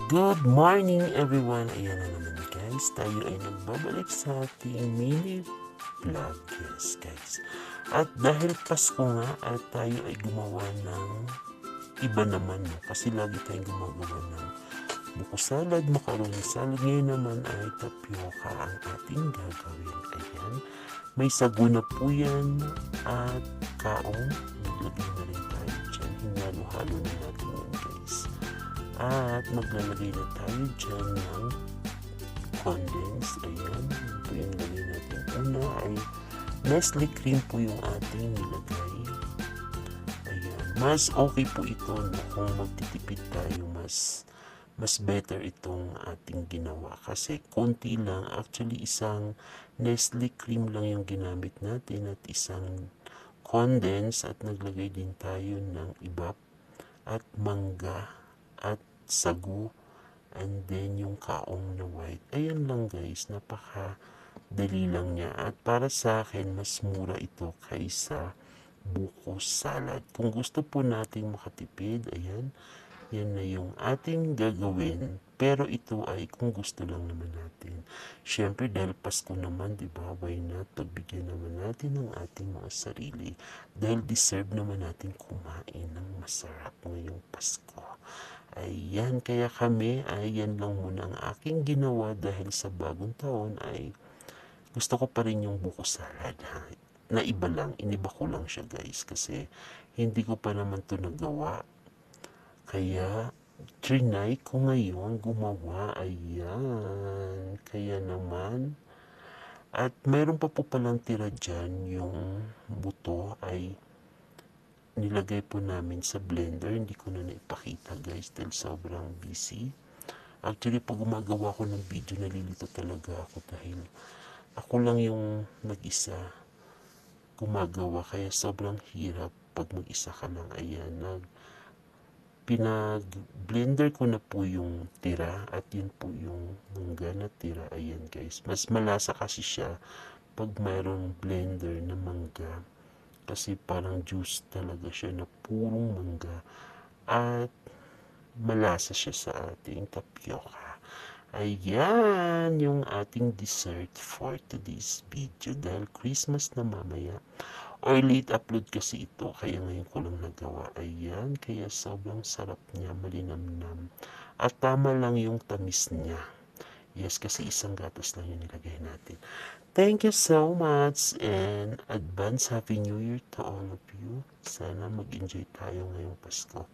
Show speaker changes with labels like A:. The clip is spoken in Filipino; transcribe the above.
A: Good morning everyone! Ayan na naman guys, tayo ay nagbabalik sa ating mini vlog. Yes guys. At dahil Pasko nga at tayo ay gumawa ng iba naman. Kasi lagi tayong gumagawa ng buko salad, macaroni salad. Ngayon naman ay tapioca ang ating gagawin. Ayan. May sago na po yan at kaong. Naglagay na rin tayo dyan. Hinalo-halo na natin yan guys. At maglalagay na tayo dyan ng condense. Ayan. Ito yung lagay natin. Una ay Nestle cream po yung ating nilagay. Ayan. Mas okay po ito no, kung magtitipid tayo. Mas better itong ating ginawa. Kasi konti lang. Actually, isang Nestle cream lang yung ginamit natin at isang condense at naglagay din tayo ng ibap at mangga at sago and then yung kaong na white. Ayan lang guys, napaka dali lang niya at para sa akin mas mura ito kaysa buko salad. Kung gusto po nating makatipid, ayan, yan na yung ating gagawin. Pero ito ay kung gusto lang naman natin. Siyempre dahil Pasko naman, di ba? Why not? Pagbigyan naman natin ng ating mga sarili. Dahil deserve naman natin kumain ng masarap ngayong Pasko. Ayan, kaya kami, ayan lang muna ang aking ginawa dahil sa bagong taon ay gusto ko pa rin yung buko salad. Ha? Na iba lang, iniba ko lang siya guys kasi hindi ko pa naman to nagawa. Kaya, trinay ko ngayon gumawa. Ayan. Kaya naman, at mayroon pa po palang tira dyan, yung buto ay nilagay po namin sa blender. Hindi ko na naipakita guys dahil sobrang busy. Actually, pag gumagawa ko ng video, nalilito talaga ako dahil ako lang yung nag-isa gumagawa. Kaya sobrang hirap pag mag-isa ka lang. Ayan, pinag-blender ko na po yung tira at yun po yung mangga na tira. Ayan guys, mas malasa kasi siya pag mayroong blender na mangga kasi parang juice talaga siya na purong mangga at malasa siya sa ating tapioca. Ayan yung ating dessert for today's video dahil Christmas na mamaya or late upload kasi ito kaya ngayon ko lang nagawa. Ayan, kaya sobrang sarap niya, malinamnam at tama lang yung tamis niya. Yes, kasi isang gatas lang yung nilagay natin. Thank you so much and advance Happy New Year to all of you. Sana mag-enjoy tayo ngayong Pasko.